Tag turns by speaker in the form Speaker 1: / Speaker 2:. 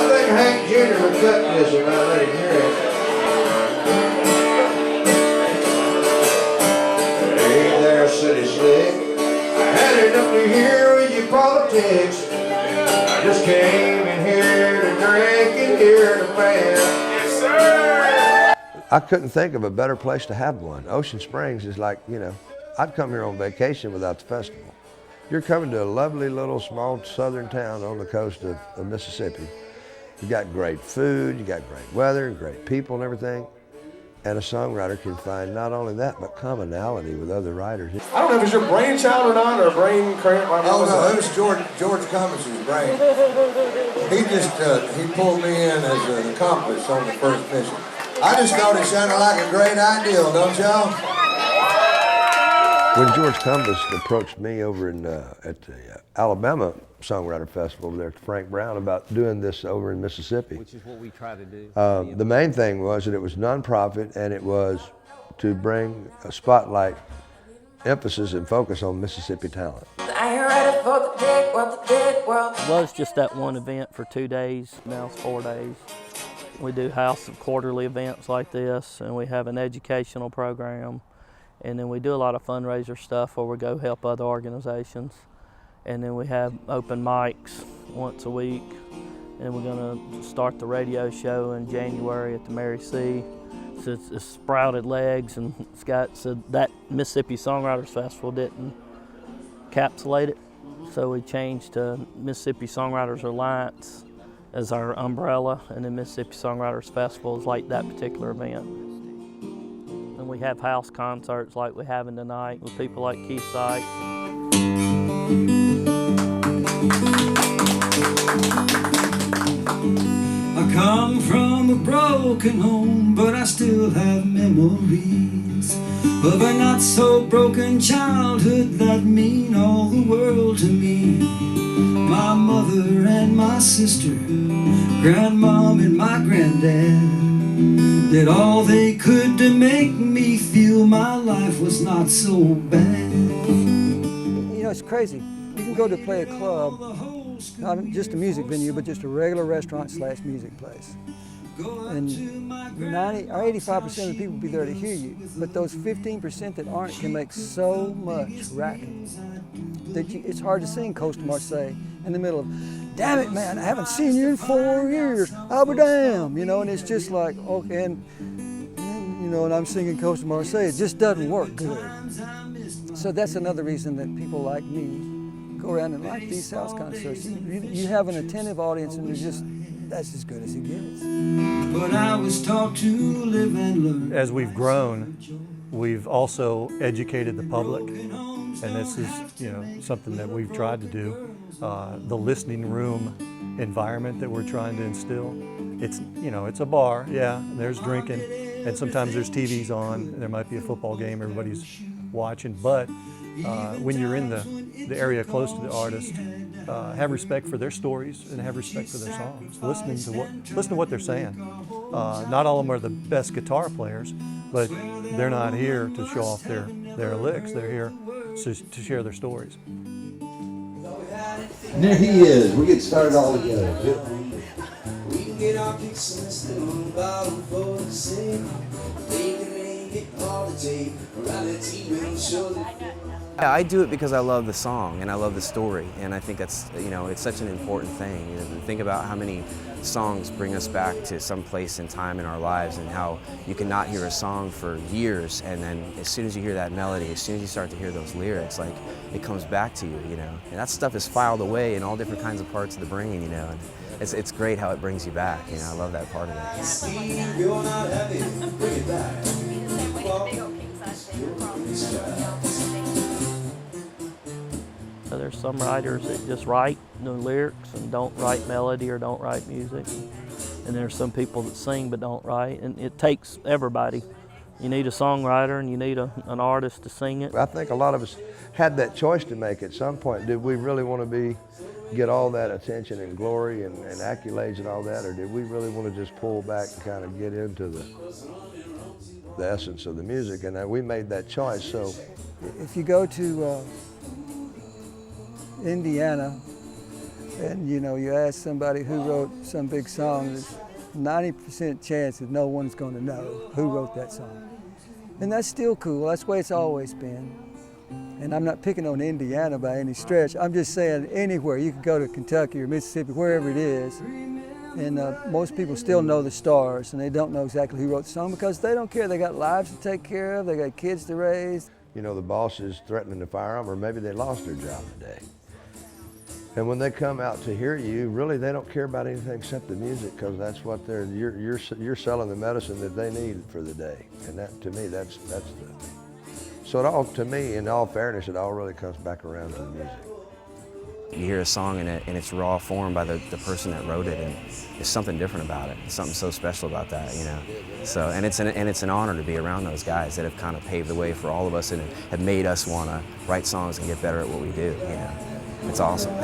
Speaker 1: think Hank Jr. would cut this if I let him hear it. Hey there, city slick. I had enough to hear with your politics. I just came in here to drink and hear the band. Yes, sir! I couldn't think of a better place to have one. Ocean Springs is like, you know, I'd come here on vacation without the festival. You're coming to a lovely little small southern town on the coast of Mississippi. You got great food, you got great weather, great people and everything. And a songwriter can find not only that, but commonality with other writers.
Speaker 2: I don't know if it's your brainchild or not, or a brain cramp.
Speaker 1: Oh no, it was George Cummins' brain. He pulled me in as an accomplice on the first mission. I just thought it sounded like a great idea, don't y'all? When George Cummins approached me over at the Alabama Songwriters Festival there to Frank Brown about doing this over in Mississippi.
Speaker 3: Which is what we try to do.
Speaker 1: The main thing was that it was nonprofit and it was to bring a spotlight, emphasis and focus on Mississippi talent.
Speaker 4: I ain't ready for the big world.
Speaker 5: It was just that one event for 2 days, now it's 4 days. We do house of quarterly events like this, and we have an educational program, and then we do a lot of fundraiser stuff where we go help other organizations. And then we have open mics once a week, and we're going to start the radio show in January at the Mary C. So it's sprouted legs, and it's got, so that Mississippi Songwriters Festival didn't encapsulate it, so we changed to Mississippi Songwriters Alliance as our umbrella, and then Mississippi Songwriters Festival is like that particular event. And we have house concerts like we're having tonight with people like Keith Sykes.
Speaker 6: I come from a broken home, but I still have memories of a not so broken childhood that mean all the world to me. My mother and my sister, grandmom and my granddad did all they could to make me feel my life was not so bad.
Speaker 7: You know, it's crazy. You can go to play a club, not just a music venue, but just a regular restaurant / music place. And 90 or 85% of the people will be there to hear you. But those 15% that aren't can make so much racket that it's hard to sing Coast to Marseille in the middle of, damn it, man, I haven't seen you in 4 years. I'll be damned, you know, and it's just like, okay, and you know, and I'm singing Coast to Marseille. It just doesn't work good. So that's another reason that people like me go around and like these house concerts. You have an attentive audience, and that's as good as it gets.
Speaker 6: But I was taught to live and learn.
Speaker 8: As we've grown, we've also educated the public, and this is, you know, something that we've tried to do. The listening room environment that we're trying to instill. It's, you know, it's a bar, yeah, there's drinking, and sometimes there's TVs on, there might be a football game, everybody's watching, but when you're in the area close to the artist, have respect for their stories and have respect for their songs. Listen to what they're saying. Not all of them are the best guitar players, but they're not here to show off their licks. They're here to share their stories.
Speaker 1: And there he is. We get started all together.
Speaker 6: We can get our kicks and let's on the bottom for the sake. They can get all the tape around the team and show that.
Speaker 3: Yeah, I do it because I love the song and I love the story, and I think that's, you know, it's such an important thing. You know, think about how many songs bring us back to some place in time in our lives, and how you can not hear a song for years, and then as soon as you hear that melody, as soon as you start to hear those lyrics, like, it comes back to you, you know. And that stuff is filed away in all different kinds of parts of the brain, you know. And it's great how it brings you back, you know. I love that part of it.
Speaker 6: Steve, you're not happy, bring it back.
Speaker 5: So there's some writers that just write the lyrics and don't write melody or don't write music. And there's some people that sing but don't write. And it takes everybody. You need a songwriter and you need an artist to sing it.
Speaker 1: I think a lot of us had that choice to make at some point. Did we really want to get all that attention and glory and accolades and all that, or did we really want to just pull back and kind of get into the essence of the music? And we made that choice. So
Speaker 7: if you go to Indiana, And you know, you ask somebody who wrote some big song, there's 90% chance that no one's going to know who wrote that song. And that's still cool. That's the way it's always been. And I'm not picking on Indiana by any stretch. I'm just saying anywhere. You can go to Kentucky or Mississippi, wherever it is, and most people still know the stars, and they don't know exactly who wrote the song because they don't care. They got lives to take care of. They got kids to raise.
Speaker 1: You know, the boss is threatening to fire them, or maybe they lost their job today. And when they come out to hear you, really they don't care about anything except the music, because that's what you're selling the medicine that they need for the day. And that, to me, that's the. So it all, to me, in all fairness, it all really comes back around to the music.
Speaker 3: You hear a song in its raw form by the person that wrote it, and there's something different about it. There's something so special about that, you know. So, and it's an honor to be around those guys that have kind of paved the way for all of us and have made us want to write songs and get better at what we do, you know. It's awesome.